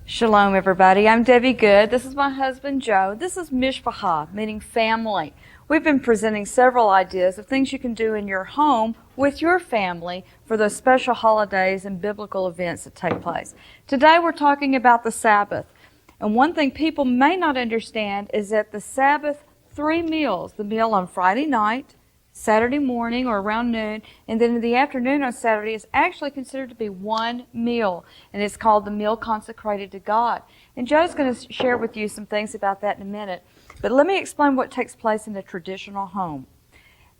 Shalom, everybody. I'm Debbie Good. This is my husband, Joe. This is Mishpachah, meaning family. We've been presenting several ideas of things you can do in your home with your family for those special holidays and biblical events that take place. Today we're talking about the Sabbath. And one thing people may not understand is that the Sabbath, 3 meals, the meal on Friday night, Saturday morning or around noon, and then in the afternoon on Saturday is actually considered to be one meal, and it's called the meal consecrated to God. And Joe's going to share with you some things about that in a minute. But let me explain what takes place in a traditional home.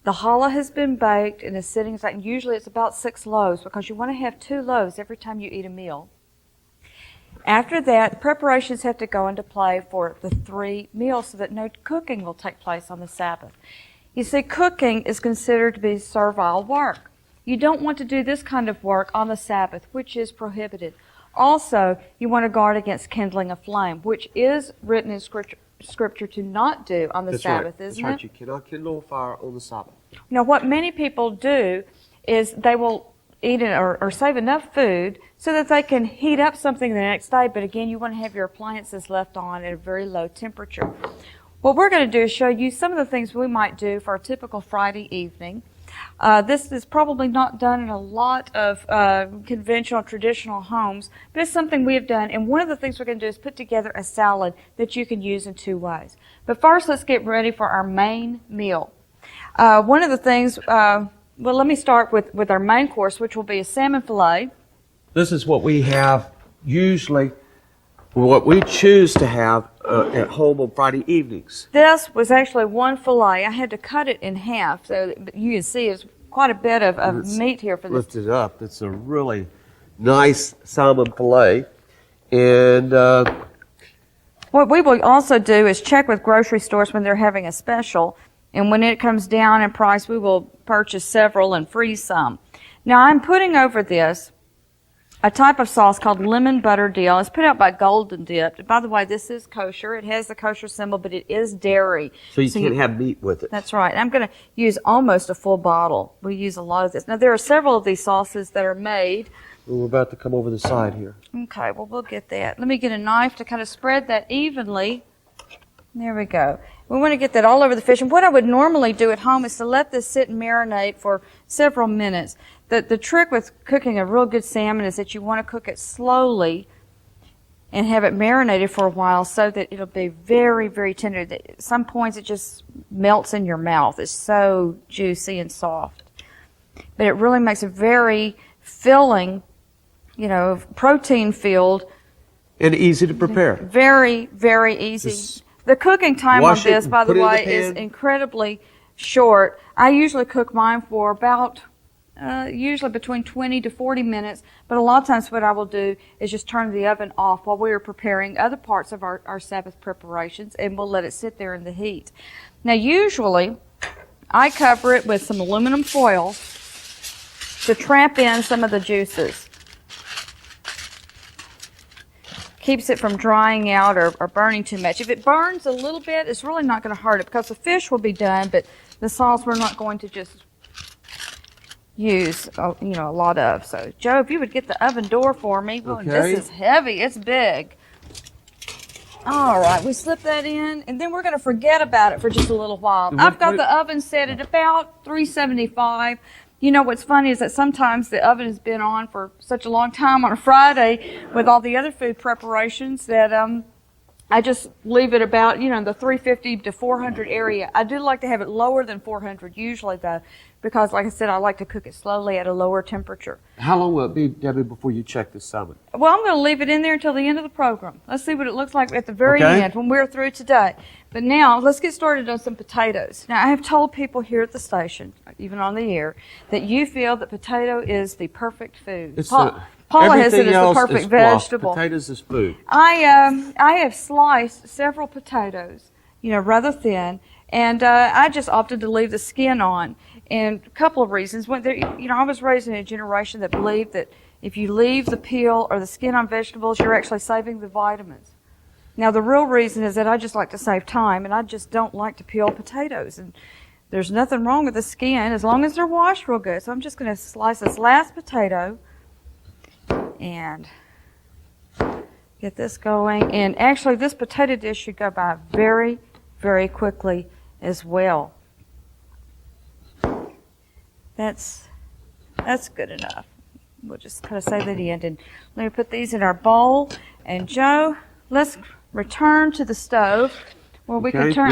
The challah has been baked and is sitting, usually it's about 6 loaves because you want to have 2 loaves every time you eat a meal. After that, preparations have to go into play for the 3 meals so that no cooking will take place on the Sabbath. You see, cooking is considered to be servile work. You don't want to do this kind of work on the Sabbath, which is prohibited. Also, you want to guard against kindling a flame, which is written in Scripture to not do on the Sabbath, isn't it? That's right. You cannot kindle a fire on the Sabbath. Now, what many people do is they will eat or save enough food so that they can heat up something the next day, but again, you want to have your appliances left on at a very low temperature. What we're going to do is show you some of the things we might do for a typical Friday evening. This is probably not done in a lot of conventional, traditional homes, but it's something we have done. And one of the things we're going to do is put together a salad that you can use in 2 ways. But first, let's get ready for our main meal. One of the things, well, let me start with our main course, which will be a salmon fillet. This is what we have usually, what we choose to have at home on Friday evenings. This was actually 1 fillet. I had to cut it in half, so you can see it's quite a bit of meat here for this. Lift it up. It's a really nice salmon fillet. And what we will also do is check with grocery stores when they're having a special, and when it comes down in price, we will purchase several and freeze some. Now, I'm putting over this a type of sauce called lemon butter dill. It's put out by Golden Dipped. By the way, this is kosher. It has the kosher symbol, but it is dairy. So you can't have meat with it. That's right. I'm going to use almost a full bottle. We use a lot of this. Now, there are several of these sauces that are made. We're about to come over the side here. Okay, well, we'll get that. Let me get a knife to kind of spread that evenly. There we go. We want to get that all over the fish. And what I would normally do at home is to let this sit and marinate for several minutes. The trick with cooking a real good salmon is that you want to cook it slowly and have it marinated for a while so that it'll be very, very tender. At some points it just melts in your mouth. It's so juicy and soft. But it really makes a very filling, protein-filled. And easy to prepare. Very, very easy. The cooking time on this, by the way, is incredibly short. I usually cook mine for about usually between 20 to 40 minutes, but a lot of times what I will do is just turn the oven off while we are preparing other parts of our Sabbath preparations, and we'll let it sit there in the heat. Now, usually, I cover it with some aluminum foil to trap in some of the juices. Keeps it from drying out or burning too much. If it burns a little bit, it's really not going to hurt it because the fish will be done, but the sauce we're not going to just use a lot of. So, Joe, if you would get the oven door for me. Well, okay. This is heavy. It's big. All right, we slip that in, and then we're going to forget about it for just a little while. I've got the oven set at about 375. You know, what's funny is that sometimes the oven has been on for such a long time on a Friday with all the other food preparations that I just leave it about, the 350 to 400 area. I do like to have it lower than 400 usually, though, because, like I said, I like to cook it slowly at a lower temperature. How long will it be, Debbie, before you check this salmon? Well, I'm going to leave it in there until the end of the program. Let's see what it looks like at the very end when we're through today. But now, let's get started on some potatoes. Now, I have told people here at the station, even on the air, that you feel that potato is the perfect food. Paula has it as the perfect vegetable. Potatoes is food. I have sliced several potatoes, rather thin, and I just opted to leave the skin on. And a couple of reasons. I was raised in a generation that believed that if you leave the peel or the skin on vegetables, you're actually saving the vitamins. Now, the real reason is that I just like to save time, and I just don't like to peel potatoes. And There's nothing wrong with the skin as long as they're washed real good. So I'm just going to slice this last potato and get this going. And actually, this potato dish should go by very, very quickly as well. That's good enough. We'll just kind of save that in. And let me put these in our bowl. And Joe, let's return to the stove where we can turn.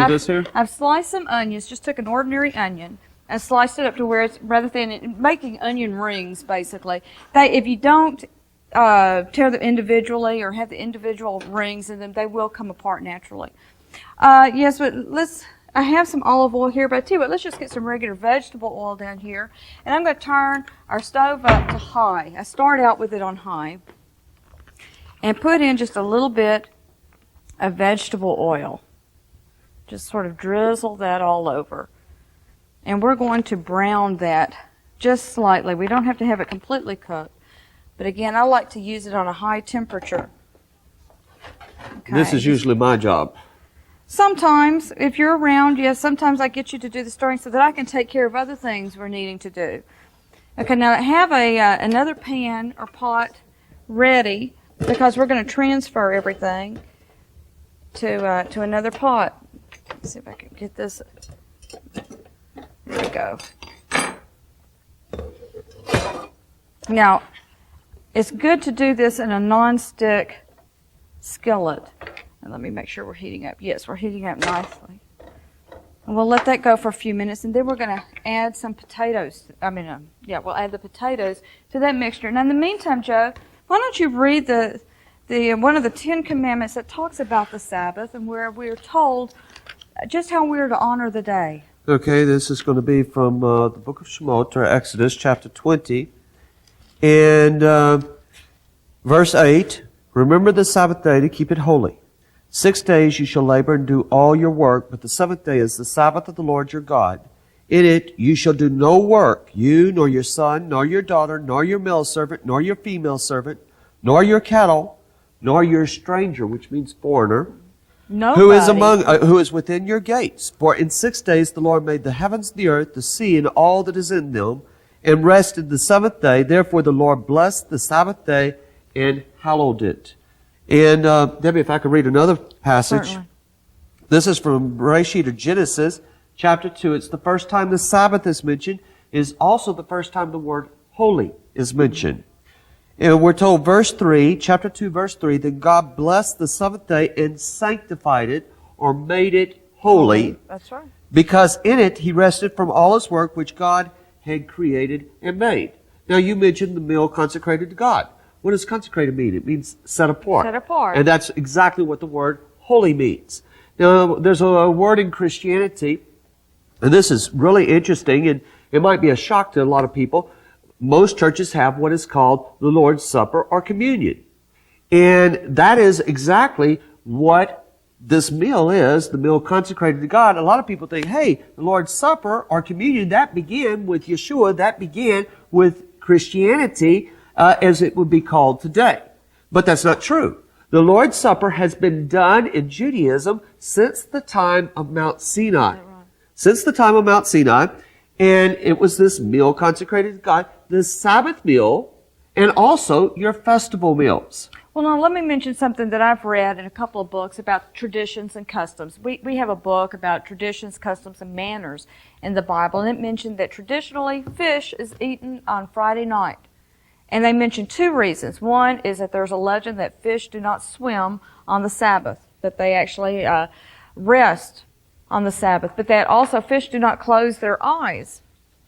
I've sliced some onions. Just took an ordinary onion and sliced it up to where it's rather than making onion rings. Basically, if you don't tear them individually or have the individual rings in them, they will come apart naturally. Yes, but I have some olive oil here, but I tell you what, let's just get some regular vegetable oil down here. And I'm going to turn our stove up to high. I start out with it on high. And put in just a little bit of vegetable oil. Just sort of drizzle that all over. And we're going to brown that just slightly. We don't have to have it completely cooked. But again, I like to use it on a high temperature. Okay. This is usually my job. Sometimes, if you're around, yes, sometimes I get you to do the stirring so that I can take care of other things we're needing to do. Okay, now I have another pan or pot ready because we're going to transfer everything to another pot. Let's see if I can get this. There we go. Now, it's good to do this in a non-stick skillet. And let me make sure we're heating up. Yes, we're heating up nicely. And we'll let that go for a few minutes, and then we're going to add some potatoes. We'll add the potatoes to that mixture. Now, in the meantime, Joe, why don't you read the one of the 10 Commandments that talks about the Sabbath and where we're told just how we're to honor the day. Okay, this is going to be from the book of Shemot, or Exodus, chapter 20. And verse 8, remember the Sabbath day to keep it holy. 6 days you shall labor and do all your work, but the seventh day is the Sabbath of the Lord your God. In it you shall do no work, you, nor your son, nor your daughter, nor your male servant, nor your female servant, nor your cattle, nor your stranger, which means foreigner, who is within your gates. For in 6 days the Lord made the heavens, the earth, the sea, and all that is in them, and rested the seventh day. Therefore the Lord blessed the Sabbath day and hallowed it. And Debbie, if I could read another passage. Certainly. This is from Bereshit or Genesis, chapter 2. It's the first time the Sabbath is mentioned. It is also the first time the word holy is mentioned. And we're told, verse 3, chapter 2, verse 3, that God blessed the seventh day and sanctified it, or made it holy. That's right. Because in it he rested from all his work which God had created and made. Now you mentioned the meal consecrated to God. What does consecrated mean? It means set apart. Set apart. And that's exactly what the word holy means. Now, there's a word in Christianity, and this is really interesting, and it might be a shock to a lot of people. Most churches have what is called the Lord's Supper or communion. And that is exactly what this meal is, the meal consecrated to God. A lot of people think, hey, the Lord's Supper or communion, that began with Yeshua, that began with Christianity, as it would be called today. But that's not true. The Lord's Supper has been done in Judaism since the time of Mount Sinai. Right. Since the time of Mount Sinai. And it was this meal consecrated to God, the Sabbath meal, and also your festival meals. Well, now let me mention something that I've read in a couple of books about traditions and customs. We have a book about traditions, customs, and manners in the Bible, and it mentioned that traditionally fish is eaten on Friday night. And they mentioned 2 reasons. One is that there's a legend that fish do not swim on the Sabbath, that they actually rest on the Sabbath, but that also fish do not close their eyes,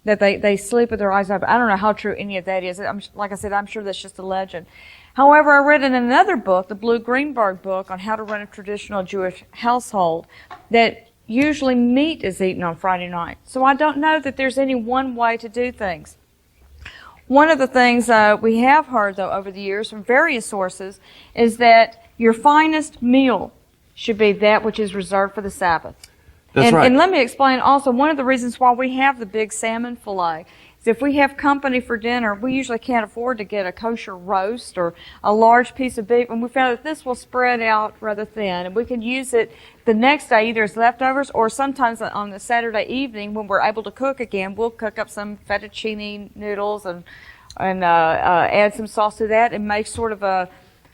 that they sleep with their eyes open. I don't know how true any of that is. Like I said, I'm sure that's just a legend. However, I read in another book, the Blue Greenberg book on how to run a traditional Jewish household, that usually meat is eaten on Friday night. So I don't know that there's any one way to do things. One of the things we have heard, though, over the years from various sources is that your finest meal should be that which is reserved for the Sabbath. That's right. And let me explain also, one of the reasons why we have the big salmon fillet is if we have company for dinner, we usually can't afford to get a kosher roast or a large piece of beef, and we found that this will spread out rather thin, and we can use it the next day either as leftovers or sometimes on the Saturday evening when we're able to cook again. We'll cook up some fettuccine noodles and add some sauce to that and make sort of a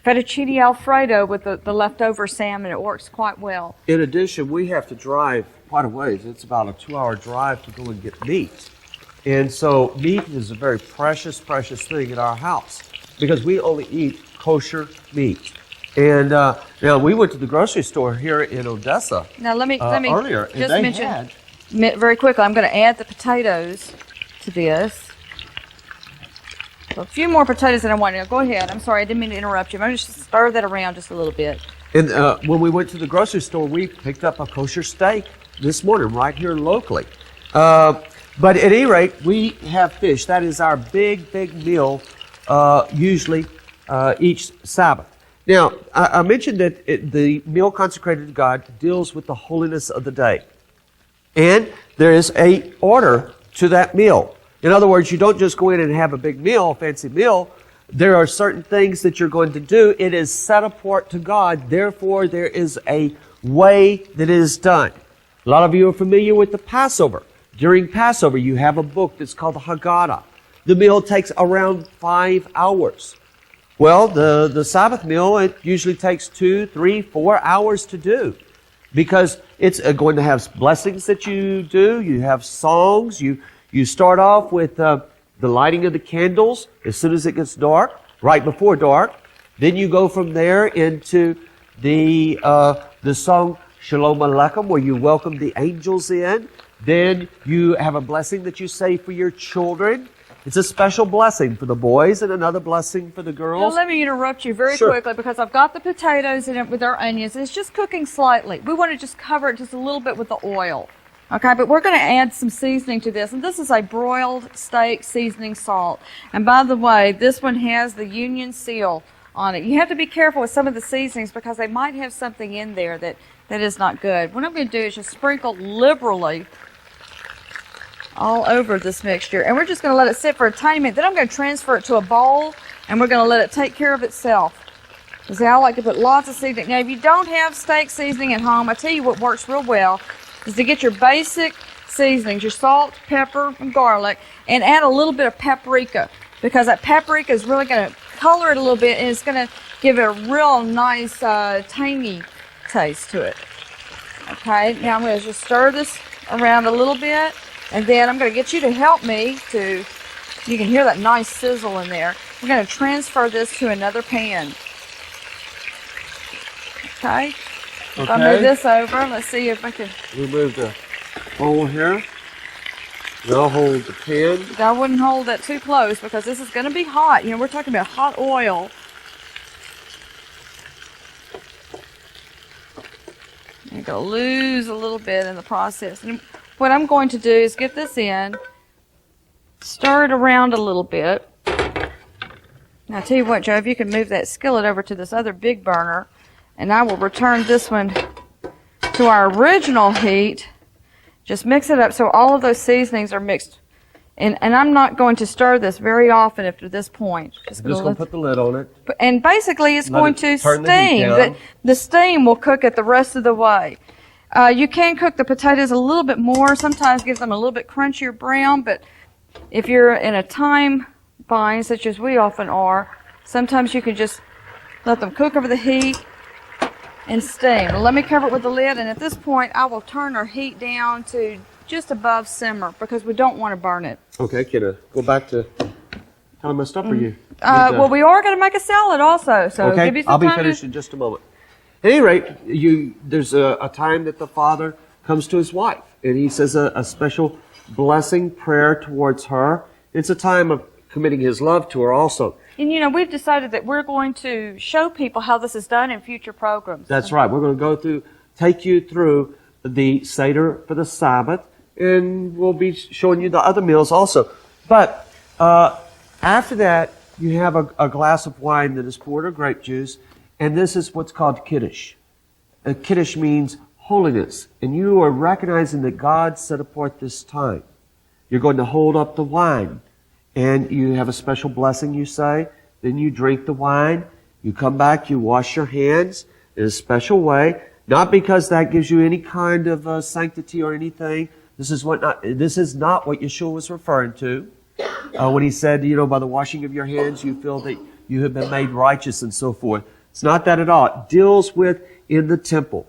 fettuccine Alfredo with the leftover salmon. It works quite well. In addition, we have to drive quite a ways. It's about a 2-hour drive to go and get meat. And so meat is a very precious, precious thing in our house because we only eat kosher meat. And now we went to the grocery store here in Odessa Now let me earlier, and just they mention had very quickly. I'm going to add the potatoes to this. So a few more potatoes than I want. Now go ahead. I'm sorry, I didn't mean to interrupt you. I'm going to just stir that around just a little bit. And when we went to the grocery store, we picked up a kosher steak this morning right here locally. But at any rate, we have fish. That is our big, big meal usually each Sabbath. Now, I mentioned that the meal consecrated to God deals with the holiness of the day. And there is a order to that meal. In other words, you don't just go in and have a big meal, a fancy meal. There are certain things that you're going to do. It is set apart to God. Therefore, there is a way that it is done. A lot of you are familiar with the Passover. During Passover, you have a book that's called the Haggadah. The meal takes around 5 hours. Well, the Sabbath meal, it usually takes 2, 3, 4 hours to do because it's going to have blessings that you do. You have songs. You start off with the lighting of the candles as soon as it gets dark, right before dark. Then you go from there into the song Shalom Aleichem, where you welcome the angels in. Then you have a blessing that you say for your children. It's a special blessing for the boys and another blessing for the girls. Now, let me interrupt you very quickly because I've got the potatoes in it with our onions. It's just cooking slightly. We want to just cover it just a little bit with the oil. Okay, but we're going to add some seasoning to this. And this is a broiled steak seasoning salt. And by the way, this one has the Union seal on it. You have to be careful with some of the seasonings because they might have something in there that is not good. What I'm going to do is just sprinkle liberally all over this mixture. And we're just going to let it sit for a tiny minute. Then I'm going to transfer it to a bowl and we're going to let it take care of itself. Because I like to put lots of seasoning. Now, if you don't have steak seasoning at home, I tell you what works real well is to get your basic seasonings, your salt, pepper, and garlic, and add a little bit of paprika. Because that paprika is really going to color it a little bit and it's going to give it a real nice, tangy taste to it. Okay, now I'm going to just stir this around a little bit. And then I'm going to get you to help me you can hear that nice sizzle in there. We're going to transfer this to another pan. Okay. If I move this over, let's see if I can. We move the bowl here. And I'll hold the pan. I wouldn't hold that too close because this is going to be hot. You know, we're talking about hot oil. You're going to lose a little bit in the process. And what I'm going to do is get this in, stir it around a little bit. Now, I'll tell you what, Joe, if you can move that skillet over to this other big burner, and I will return this one to our original heat. Just mix it up so all of those seasonings are mixed. And I'm not going to stir this very often after this point. Just going to put the lid on it. And basically, it's going to steam. The steam will cook it the rest of the way. You can cook the potatoes a little bit more. Sometimes give them a little bit crunchier brown, but if you're in a time bind, such as we often are, sometimes you can just let them cook over the heat and steam. Let me cover it with the lid, and at this point, I will turn our heat down to just above simmer because we don't want to burn it. Okay, kiddo. Go back to how messed up are you? Well, we are going to make a salad also, so okay, give you some I'll be time finished in just a moment. At any rate, there's a time that the father comes to his wife, and he says a special blessing prayer towards her. It's a time of committing his love to her also. And you know, we've decided that we're going to show people how this is done in future programs. That's right. We're going to take you through the Seder for the Sabbath, and we'll be showing you the other meals also. But after that, you have a glass of wine that is poured or grape juice, and this is what's called Kiddush. Kiddush means holiness, and you are recognizing that God set apart this time. You're going to hold up the wine. and you have a special blessing, you say. Then you drink the wine. You come back, you wash your hands in a special way. Not because that gives you any kind of sanctity or anything. This is not what Yeshua was referring to when he said, by the washing of your hands, you feel that you have been made righteous and so forth. It's not that at all. It deals with in the temple.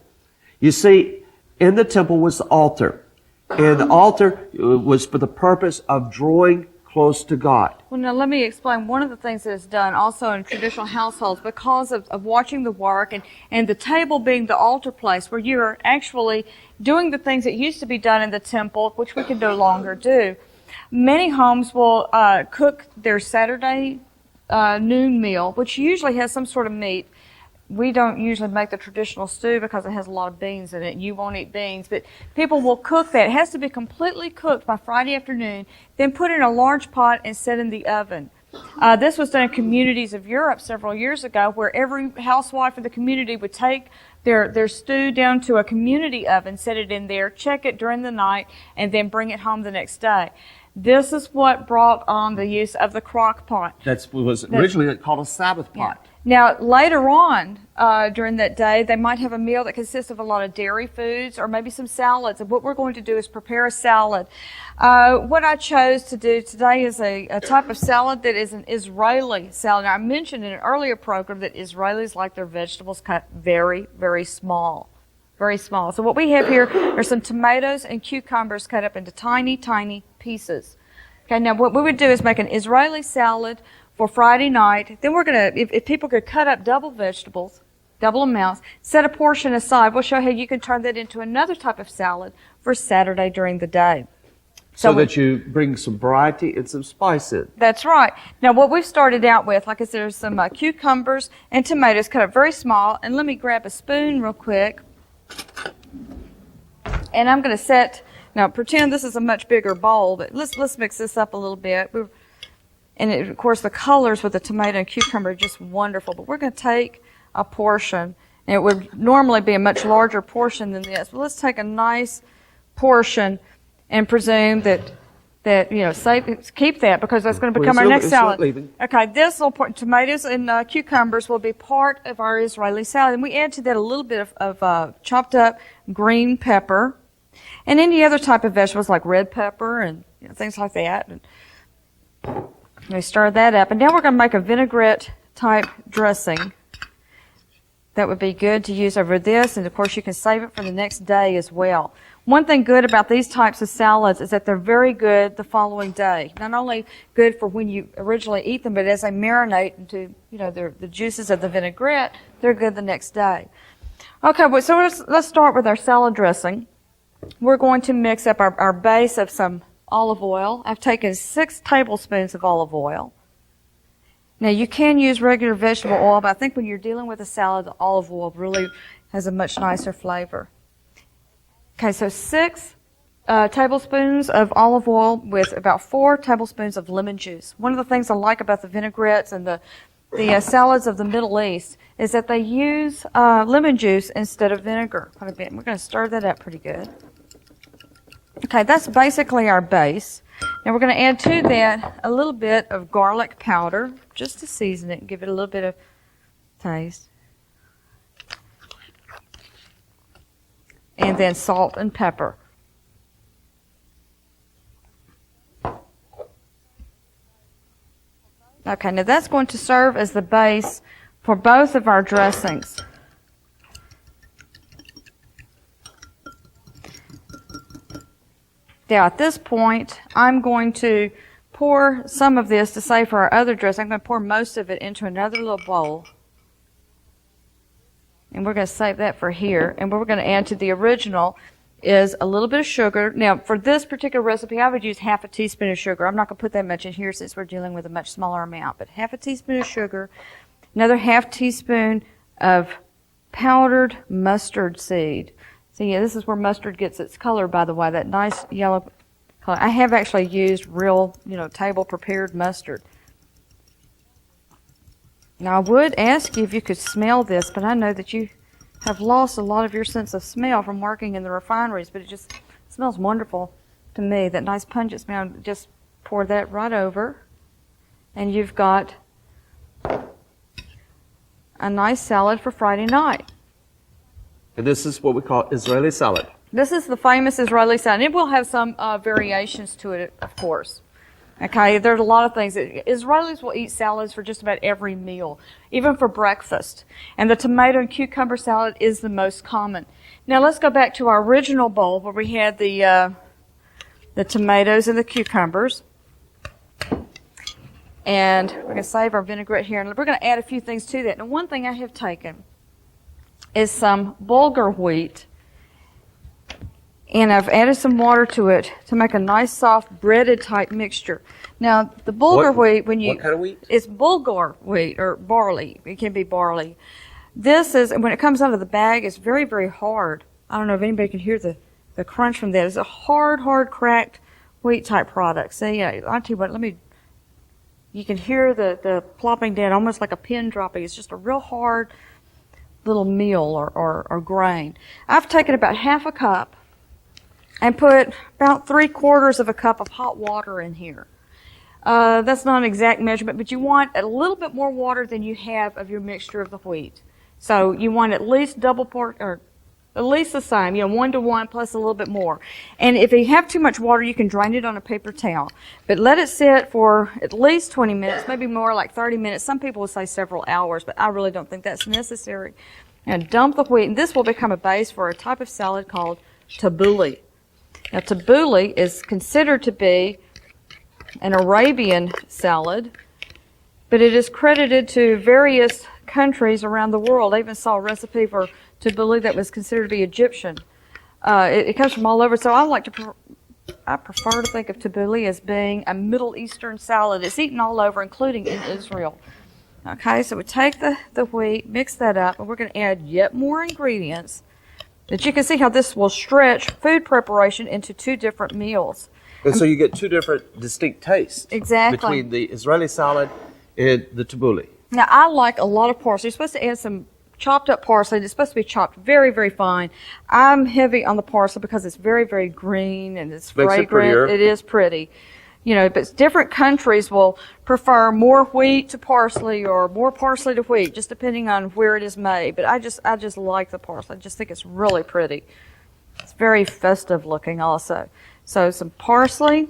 You see, in the temple was the altar. And the altar was for the purpose of drawing close to God. Well, now let me explain. One of the things that is done also in traditional households because of watching the work and the table being the altar place where you're actually doing the things that used to be done in the temple, which we can no longer do. Many homes will cook their Saturday noon meal, which usually has some sort of meat. We don't usually make the traditional stew because it has a lot of beans in it. You won't eat beans, but people will cook that. It has to be completely cooked by Friday afternoon, then put in a large pot and set in the oven. This was done in communities of Europe several years ago where every housewife in the community would take their stew down to a community oven, set it in there, check it during the night, and then bring it home the next day. This is what brought on the use of the crock pot. That was originally called a Sabbath pot. Yeah. Now, later on during that day, they might have a meal that consists of a lot of dairy foods or maybe some salads. And what we're going to do is prepare a salad. What I chose to do today is a type of salad that is an Israeli salad. Now, I mentioned in an earlier program that Israelis like their vegetables cut very, very small. Very small. So what we have here are some tomatoes and cucumbers cut up into tiny, tiny pieces. Okay, now what we would do is make an Israeli salad for Friday night. Then we're going to, if people could cut up double vegetables, double amounts, set a portion aside. We'll show how you can turn that into another type of salad for Saturday during the day. So that you bring some variety and some spice in. That's right. Now what we've started out with, like I said, there's some cucumbers and tomatoes cut up very small. And let me grab a spoon real quick. And I'm going to now pretend this is a much bigger bowl, but let's mix this up a little bit. Of course, the colors with the tomato and cucumber are just wonderful. But we're going to take a portion, and it would normally be a much larger portion than this. But let's take a nice portion and presume that keep that because that's going to become our next salad. Okay, tomatoes and cucumbers will be part of our Israeli salad, and we add to that a little bit of chopped up green pepper, and any other type of vegetables like red pepper and things like that. And we stir that up, and now we're going to make a vinaigrette type dressing. That would be good to use over this, and of course you can save it for the next day as well. One thing good about these types of salads is that they're very good the following day. Not only good for when you originally eat them, but as they marinate into, the juices of the vinaigrette, they're good the next day. Okay, well, so let's start with our salad dressing. We're going to mix up our base of some olive oil. I've taken 6 tablespoons of olive oil. Now, you can use regular vegetable oil, but I think when you're dealing with a salad, the olive oil really has a much nicer flavor. Okay, so 6 tablespoons of olive oil with about 4 tablespoons of lemon juice. One of the things I like about the vinaigrettes and the salads of the Middle East is that they use lemon juice instead of vinegar quite a bit. We're going to stir that up pretty good. Okay, that's basically our base. Now we're going to add to that a little bit of garlic powder just to season it and give it a little bit of taste. And then salt and pepper. Okay, now that's going to serve as the base for both of our dressings. Now at this point, I'm going to pour some of this to save for our other dressing. I'm going to pour most of it into another little bowl. And we're going to save that for here. And what we're going to add to the original is a little bit of sugar. Now, for this particular recipe, I would use half a teaspoon of sugar. I'm not going to put that much in here since we're dealing with a much smaller amount. But half a teaspoon of sugar, another half teaspoon of powdered mustard seed. So, yeah, this is where mustard gets its color, by the way, that nice yellow color. I have actually used real, table-prepared mustard. Now, I would ask you if you could smell this, but I know that you have lost a lot of your sense of smell from working in the refineries, but it just smells wonderful to me. That nice pungent smell. Just pour that right over. And you've got a nice salad for Friday night. And this is what we call Israeli salad. This is the famous Israeli salad. It will have some variations to it, of course. Okay, there's a lot of things. Israelis will eat salads for just about every meal, even for breakfast. And the tomato and cucumber salad is the most common. Now let's go back to our original bowl where we had the tomatoes and the cucumbers. And we're going to save our vinaigrette here. And we're going to add a few things to that. And one thing I have taken is some bulgur wheat. And I've added some water to it to make a nice, soft, breaded type mixture. Now, the bulgur wheat, what kind of wheat? It's bulgur wheat or barley. It can be barley. This is, when it comes out of the bag, it's very, very hard. I don't know if anybody can hear the crunch from that. It's a hard, cracked wheat type product. So, yeah, I'll tell you what, you can hear the plopping down almost like a pin dropping. It's just a real hard little meal or grain. I've taken about half a cup and put about 3/4 of a cup of hot water in here. That's not an exact measurement, but you want a little bit more water than you have of your mixture of the wheat. So you want at least or at least the same, 1-to-1 plus a little bit more. And if you have too much water, you can drain it on a paper towel. But let it sit for at least 20 minutes, maybe more like 30 minutes. Some people will say several hours, but I really don't think that's necessary. And dump the wheat, and this will become a base for a type of salad called tabbouleh. Now, tabbouleh is considered to be an Arabian salad, but it is credited to various countries around the world. I even saw a recipe for tabbouleh that was considered to be Egyptian. It comes from all over, so I prefer to think of tabbouleh as being a Middle Eastern salad. It's eaten all over, including in Israel. Okay, so we take the wheat, mix that up, and we're going to add yet more ingredients. But you can see how this will stretch food preparation into 2 different meals. And so you get 2 different distinct tastes. Exactly. Between the Israeli salad and the tabbouleh. Now, I like a lot of parsley. You're supposed to add some chopped up parsley. It's supposed to be chopped very, very fine. I'm heavy on the parsley because it's very, very green and it's fragrant. Makes it prettier. It is pretty. But different countries will prefer more wheat to parsley or more parsley to wheat, just depending on where it is made. But I just like the parsley. I just think it's really pretty. It's very festive looking also. So some parsley,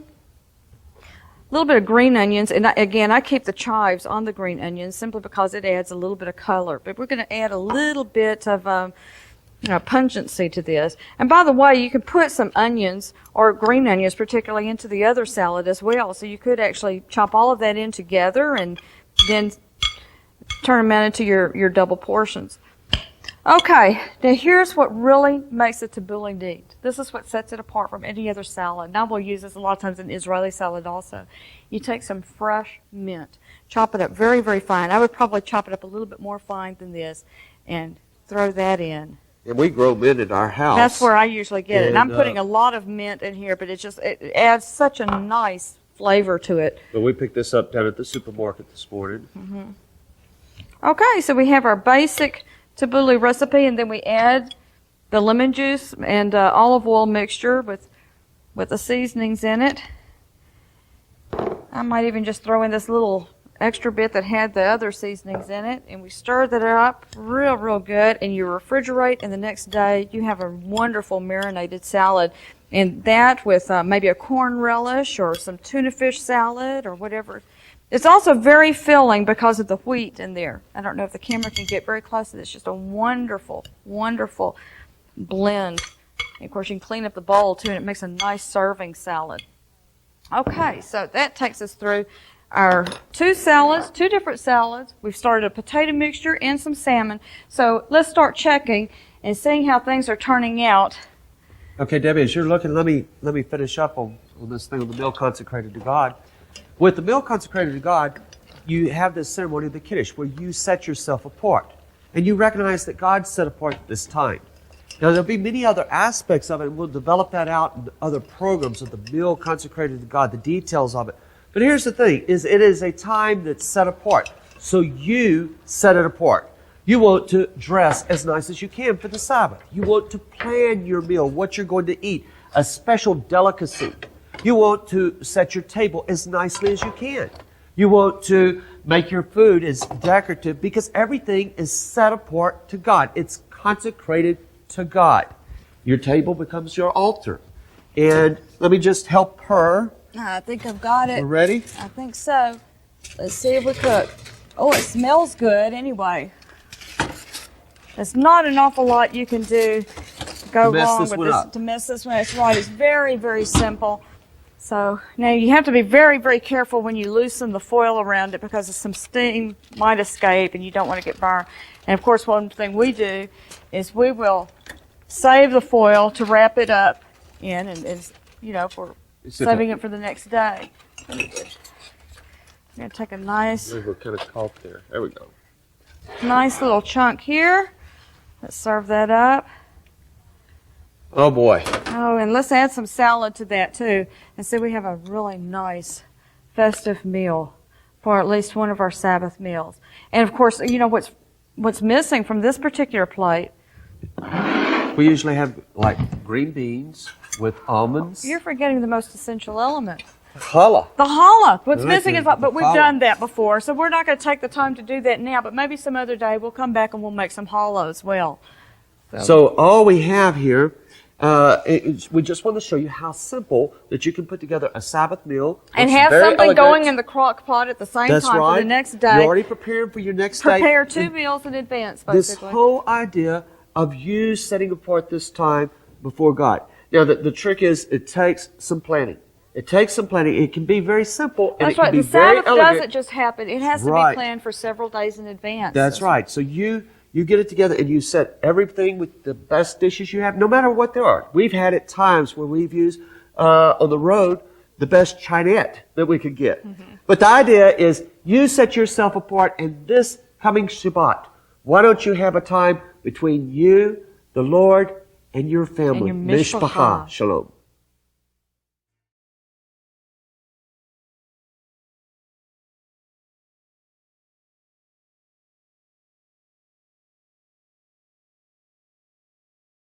a little bit of green onions, and again, I keep the chives on the green onions simply because it adds a little bit of color. But we're going to add a little bit of pungency to this. And by the way, you can put some onions or green onions particularly into the other salad as well. So you could actually chop all of that in together and then turn them out into your double portions. Okay, now here's what really makes the tabbouleh neat. This is what sets it apart from any other salad. Now we'll use this a lot of times in Israeli salad also. You take some fresh mint, chop it up very, very fine. I would probably chop it up a little bit more fine than this and throw that in. And we grow mint in our house. That's where I usually get it. And I'm putting a lot of mint in here, but it adds such a nice flavor to it. But we picked this up down at the supermarket this morning. Mm-hmm. Okay, so we have our basic tabbouleh recipe, and then we add the lemon juice and olive oil mixture with the seasonings in it. I might even just throw in this little extra bit that had the other seasonings in it, and we stir that up real good, and you refrigerate, and the next day you have a wonderful marinated salad. And that with maybe a corn relish or some tuna fish salad or whatever. It's also very filling because of the wheat in there. I don't know if the camera can get very close to this. It's just a wonderful, wonderful blend. And of course, you can clean up the bowl too, and it makes a nice serving salad. Okay, so that takes us through our 2 different salads. We've started a potato mixture and some salmon. So let's start checking and seeing how things are turning out. Okay, Debbie, as you're looking, let me finish up on this thing on the meal consecrated to God. With the meal consecrated to God, you have this ceremony of the Kiddush where you set yourself apart. And you recognize that God set apart this time. Now, there'll be many other aspects of it, and we'll develop that out in other programs of the meal consecrated to God, the details of it. But here's the thing, it is a time that's set apart. So you set it apart. You want to dress as nice as you can for the Sabbath. You want to plan your meal, what you're going to eat, a special delicacy. You want to set your table as nicely as you can. You want to make your food as decorative because everything is set apart to God. It's consecrated to God. Your table becomes your altar. And let me just help her. I think I've got it. We're ready? I think so. Let's see if we cook. Oh, it smells good anyway. There's not an awful lot you can do to go wrong with this, to mess this one. It's right. It's very, very simple. So now you have to be very, very careful when you loosen the foil around it because some steam might escape and you don't want to get burned. And of course, one thing we do is we will save the foil to wrap it up in, and you know, for saving it for the next day. I'm going to take a nice, We're kind of caught there. There we go. nice little chunk here. Let's serve that up. Oh boy. Oh, and let's add some salad to that too. And so we have a really nice festive meal for at least one of our Sabbath meals. And of course, you know what's missing from this particular plate? We usually have like green beans with almonds. You're forgetting the most essential element. Challah. The challah. What's Really? missing is, but we've Challah. done that before, so we're not going to take the time to do that now. But maybe some other day we'll come back and we'll make some challah as well. So all we have here, we just want to show you how simple that you can put together a Sabbath meal. And It's have very something elegant. going in the crock pot at the same That's time right. for the next You're day. already preparing for your next day. Prepare 2 meals in advance, This basically. whole idea of you setting apart this time before God. Now, the trick is it takes some planning. It takes some planning. It can be very simple, and That's it can right. be The very Sabbath elegant. doesn't just happen. It has to Right. be planned for several days in advance. That's right. So you get it together and you set everything with the best dishes you have, no matter what they are. We've had at times where we've used on the road the best Chinette that we could get. But the idea is you set yourself apart, and this coming Shabbat, why don't you have a time between you, the Lord, and your family? And your Mishpachah. Shalom.